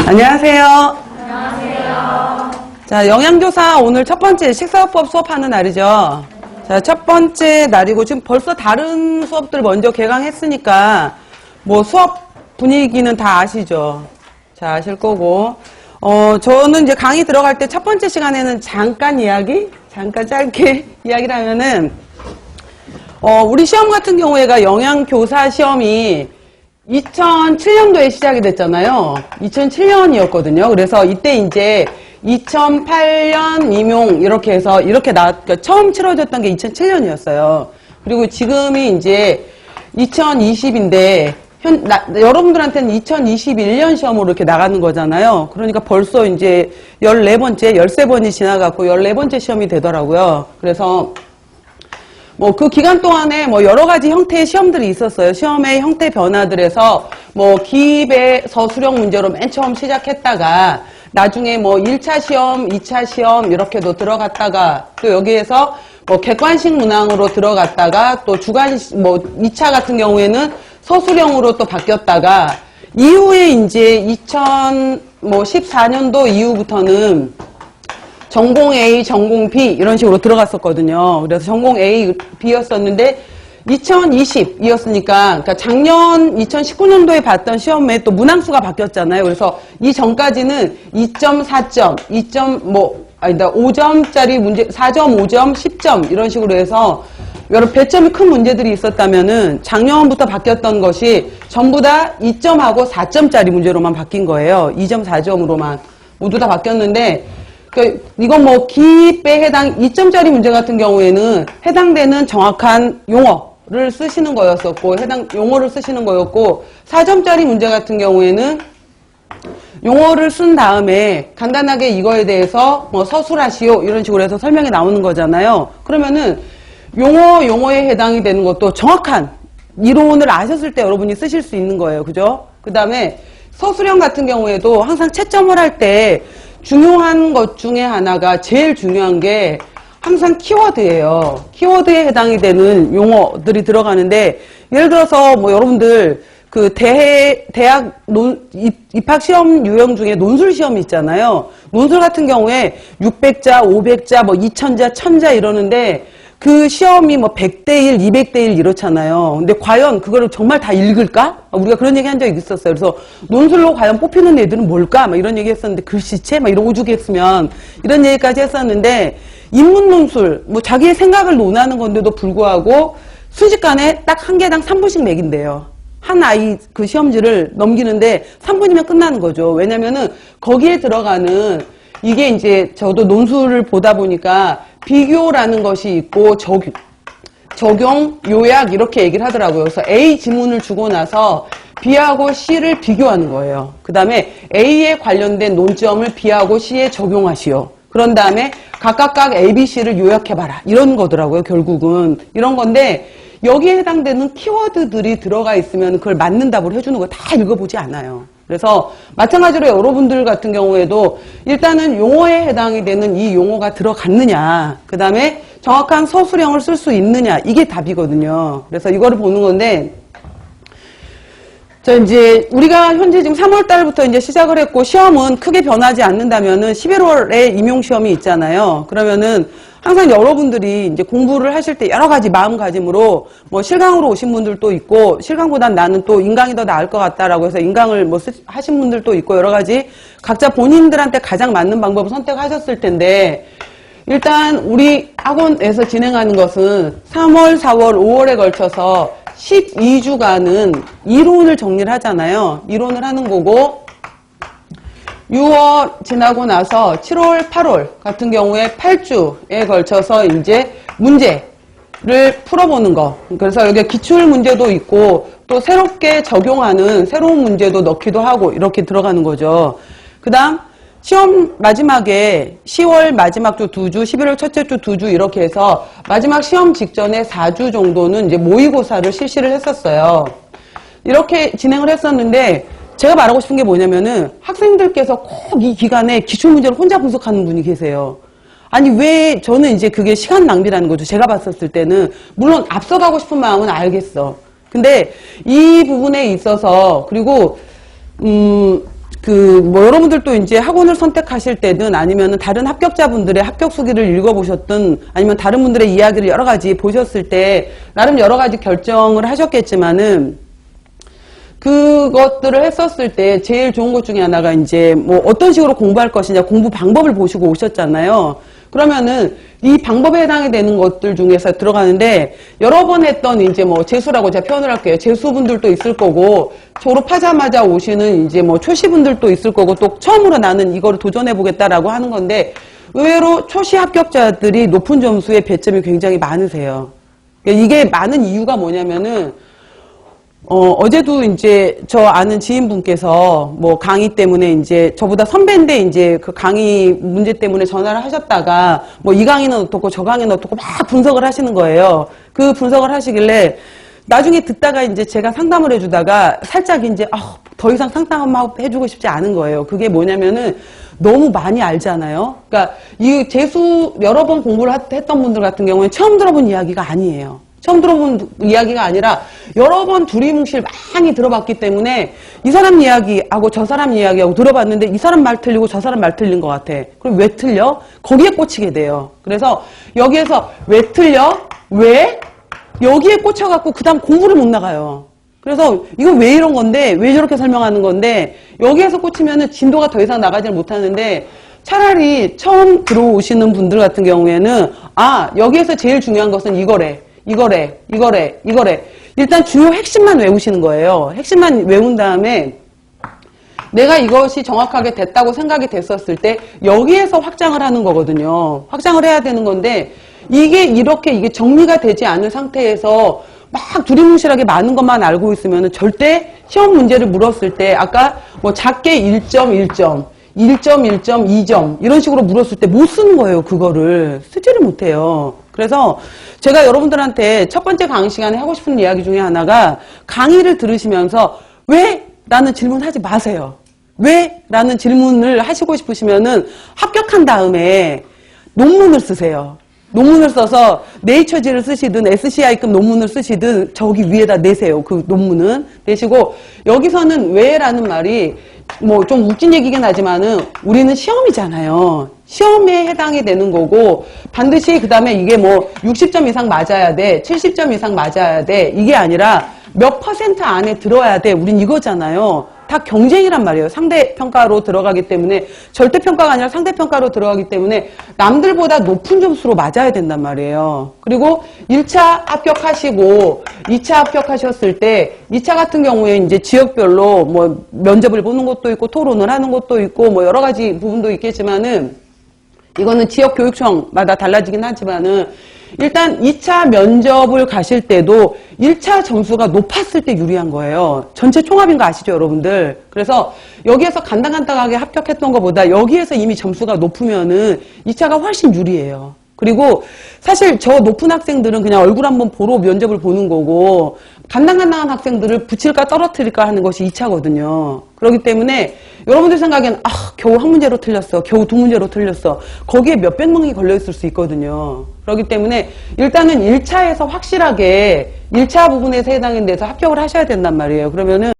안녕하세요. 안녕하세요. 자, 영양교사 오늘 첫 번째 식사요법 수업하는 날이죠. 자, 첫 번째 날이고 지금 벌써 다른 수업들 먼저 개강했으니까 뭐 수업 분위기는 다 아시죠? 자, 아실 거고. 저는 이제 강의 들어갈 때 첫 번째 시간에는 잠깐 짧게 이야기를 하면은, 우리 시험 같은 경우에가 영양교사 시험이 2007년도에 시작이 됐잖아요. 2007년이었거든요. 그래서 이때 이제 2008년 임용 이렇게 해서 그러니까 처음 치러졌던 게 2007년이었어요. 그리고 지금이 이제 2020인데 여러분들한테는 2021년 시험으로 이렇게 나가는 거잖아요. 그러니까 벌써 이제 13번이 지나갔고 14번째 시험이 되더라고요. 그래서 뭐 그 기간 동안에 뭐 여러 가지 형태의 시험들이 있었어요. 시험의 형태 변화들에서 뭐 기입의 서술형 문제로 맨 처음 시작했다가 나중에 뭐 1차 시험, 2차 시험 이렇게도 들어갔다가 또 여기에서 뭐 객관식 문항으로 들어갔다가 또 뭐 2차 같은 경우에는 서술형으로 또 바뀌었다가 이후에 이제 2014년도 이후부터는 전공 A, 전공 B 이런 식으로 들어갔었거든요. 그래서 전공 A, B였었는데 2020이었으니까 그러니까 작년 2019년도에 봤던 시험에 또 문항수가 바뀌었잖아요. 그래서 이 전까지는 2.4점, 5점짜리 문제, 4.5점, 10점 이런 식으로 해서 여러 배점이 큰 문제들이 있었다면은 작년부터 바뀌었던 것이 전부 다 2점하고 4점짜리 문제로만 바뀐 거예요. 2점, 4점으로만 모두 다 바뀌었는데 이건 뭐 기입에 해당 2점짜리 문제 같은 경우에는 해당되는 정확한 용어를 쓰시는 거였었고 해당 용어를 쓰시는 거였고 4점짜리 문제 같은 경우에는 용어를 쓴 다음에 간단하게 이거에 대해서 뭐 서술하시오 이런 식으로 해서 설명이 나오는 거잖아요. 그러면은 용어에 해당이 되는 것도 정확한 이론을 아셨을 때 여러분이 쓰실 수 있는 거예요. 그죠? 그 다음에 서술형 같은 경우에도 항상 채점을 할 때 중요한 것 중에 하나가 제일 중요한 게 항상 키워드예요. 키워드에 해당이 되는 용어들이 들어가는데 예를 들어서 뭐 여러분들 그 대학 입학 시험 유형 중에 논술 시험이 있잖아요. 논술 같은 경우에 600자, 500자, 뭐 2000자, 1000자 이러는데 그 시험이 뭐 100대 1, 200대 1 이렇잖아요. 근데 과연 그거를 정말 다 읽을까? 우리가 그런 얘기 한 적이 있었어요. 그래서 논술로 과연 뽑히는 애들은 뭘까? 막 이런 얘기 했었는데 글씨체? 막 이런 오죽 했으면 이런 얘기까지 했었는데 인문 논술, 뭐 자기의 생각을 논하는 건데도 불구하고 순식간에 딱 한 개당 3분씩 매긴대요. 한 아이 그 시험지를 넘기는데 3분이면 끝나는 거죠. 왜냐면은 거기에 들어가는 이게 이제 저도 논술을 보다 보니까 비교라는 것이 있고 적용, 요약 이렇게 얘기를 하더라고요. 그래서 A 지문을 주고 나서 B하고 C를 비교하는 거예요. 그 다음에 A에 관련된 논점을 B하고 C에 적용하시오. 그런 다음에 각각 A, B, C를 요약해봐라. 이런 거더라고요. 결국은. 이런 건데 여기에 해당되는 키워드들이 들어가 있으면 그걸 맞는 답을 해주는 거 다 읽어보지 않아요. 그래서 마찬가지로 여러분들 같은 경우에도 일단은 용어에 해당이 되는 이 용어가 들어갔느냐, 그 다음에 정확한 서술형을 쓸 수 있느냐, 이게 답이거든요. 그래서 이거를 보는 건데, 이제 우리가 현재 지금 3월 달부터 이제 시작을 했고 시험은 크게 변하지 않는다면은 11월에 임용 시험이 있잖아요. 그러면은 항상 여러분들이 이제 공부를 하실 때 여러 가지 마음가짐으로 뭐 실강으로 오신 분들도 있고 실강보단 나는 또 인강이 더 나을 것 같다라고 해서 인강을 뭐 하신 분들도 있고 여러 가지 각자 본인들한테 가장 맞는 방법을 선택하셨을 텐데 일단 우리 학원에서 진행하는 것은 3월, 4월, 5월에 걸쳐서 12주간은 이론을 정리를 하잖아요. 이론을 하는 거고 6월 지나고 나서 7월, 8월 같은 경우에 8주에 걸쳐서 이제 문제를 풀어보는 거. 그래서 여기 기출 문제도 있고 또 새롭게 적용하는 새로운 문제도 넣기도 하고 이렇게 들어가는 거죠. 그 다음 시험 마지막에 10월 마지막 주 2주, 11월 첫째 주 2주 이렇게 해서 마지막 시험 직전에 4주 정도는 이제 모의고사를 실시를 했었어요. 이렇게 진행을 했었는데 제가 말하고 싶은 게 뭐냐면은 학생들께서 꼭 이 기간에 기출문제를 혼자 분석하는 분이 계세요. 아니 왜 저는 이제 그게 시간 낭비라는 거죠. 제가 봤었을 때는 물론 앞서가고 싶은 마음은 알겠어. 근데 이 부분에 있어서 그리고 뭐 여러분들도 이제 학원을 선택하실 때든 아니면은 다른 합격자분들의 합격 수기를 읽어보셨든 아니면 다른 분들의 이야기를 여러 가지 보셨을 때 나름 여러 가지 결정을 하셨겠지만은 그것들을 했었을 때 제일 좋은 것 중에 하나가 이제 뭐 어떤 식으로 공부할 것이냐 공부 방법을 보시고 오셨잖아요. 그러면은 이 방법에 해당이 되는 것들 중에서 들어가는데 여러 번 했던 이제 뭐 재수라고 제가 표현을 할게요. 재수분들도 있을 거고 졸업하자마자 오시는 이제 뭐 초시분들도 있을 거고 또 처음으로 나는 이거를 도전해 보겠다라고 하는 건데 의외로 초시 합격자들이 높은 점수의 배점이 굉장히 많으세요. 이게 많은 이유가 뭐냐면은 어제도 이제 저 아는 지인분께서 뭐 강의 때문에 이제 저보다 선배인데 이제 그 강의 문제 때문에 전화를 하셨다가 뭐 이 강의는 어떻고 저 강의는 어떻고 막 분석을 하시는 거예요. 그 분석을 하시길래 나중에 듣다가 이제 제가 상담을 해주다가 살짝 이제 더 이상 상담만 해주고 싶지 않은 거예요. 그게 뭐냐면은 너무 많이 알잖아요. 그러니까 이 재수 여러 번 공부를 했던 분들 같은 경우는 처음 들어본 이야기가 아니에요. 처음 들어본 이야기가 아니라 여러 번 두리뭉실 많이 들어봤기 때문에 이 사람 이야기하고 저 사람 이야기하고 들어봤는데 이 사람 말 틀리고 저 사람 말 틀린 것 같아. 그럼 왜 틀려? 거기에 꽂히게 돼요. 그래서 여기에서 왜 틀려? 왜? 여기에 꽂혀갖고 그 다음 공부를 못 나가요. 그래서 이거 왜 이런 건데 왜 저렇게 설명하는 건데 여기에서 꽂히면은 진도가 더 이상 나가질 못하는데 차라리 처음 들어오시는 분들 같은 경우에는 여기에서 제일 중요한 것은 이거래. 일단 주요 핵심만 외우시는 거예요. 핵심만 외운 다음에 내가 이것이 정확하게 됐다고 생각이 됐었을 때 여기에서 확장을 하는 거거든요. 확장을 해야 되는 건데 이게 정리가 되지 않은 상태에서 막 두리뭉실하게 많은 것만 알고 있으면 절대 시험 문제를 물었을 때 아까 뭐 작게 1.1점 2점 이런 식으로 물었을 때 못 쓰는 거예요. 그거를 쓰지를 못해요. 그래서 제가 여러분들한테 첫 번째 강의 시간에 하고 싶은 이야기 중에 하나가 강의를 들으시면서 왜? 라는 질문 하지 마세요. 왜? 라는 질문을 하시고 싶으시면은 합격한 다음에 논문을 쓰세요. 논문을 써서 네이처지를 쓰시든 SCI급 논문을 쓰시든 저기 위에다 내세요. 그 논문은 내시고 여기서는 왜라는 말이 뭐 좀 웃긴 얘기긴 하지만은 우리는 시험이잖아요. 시험에 해당이 되는 거고 반드시 그 다음에 이게 뭐 60점 이상 맞아야 돼 70점 이상 맞아야 돼 이게 아니라 몇 % 안에 들어야 돼 우린 이거잖아요. 다 경쟁이란 말이에요. 상대평가로 들어가기 때문에 절대평가가 아니라 상대평가로 들어가기 때문에 남들보다 높은 점수로 맞아야 된단 말이에요. 그리고 1차 합격하시고 2차 합격하셨을 때 2차 같은 경우에 이제 지역별로 뭐 면접을 보는 것도 있고 토론을 하는 것도 있고 뭐 여러 가지 부분도 있겠지만은 이거는 지역교육청마다 달라지긴 하지만은 일단 2차 면접을 가실 때도 1차 점수가 높았을 때 유리한 거예요. 전체 총합인 거 아시죠, 여러분들? 그래서 여기에서 간당간당하게 합격했던 것보다 여기에서 이미 점수가 높으면은 2차가 훨씬 유리해요. 그리고 사실 저 높은 학생들은 그냥 얼굴 한번 보러 면접을 보는 거고 간당간당한 학생들을 붙일까 떨어뜨릴까 하는 것이 2차거든요. 그렇기 때문에 여러분들 생각에는 겨우 한 문제로 틀렸어. 겨우 두 문제로 틀렸어. 거기에 몇백 명이 걸려있을 수 있거든요. 그렇기 때문에 일단은 1차에서 확실하게 1차 부분에서 해당이 돼서 합격을 하셔야 된단 말이에요. 그러면은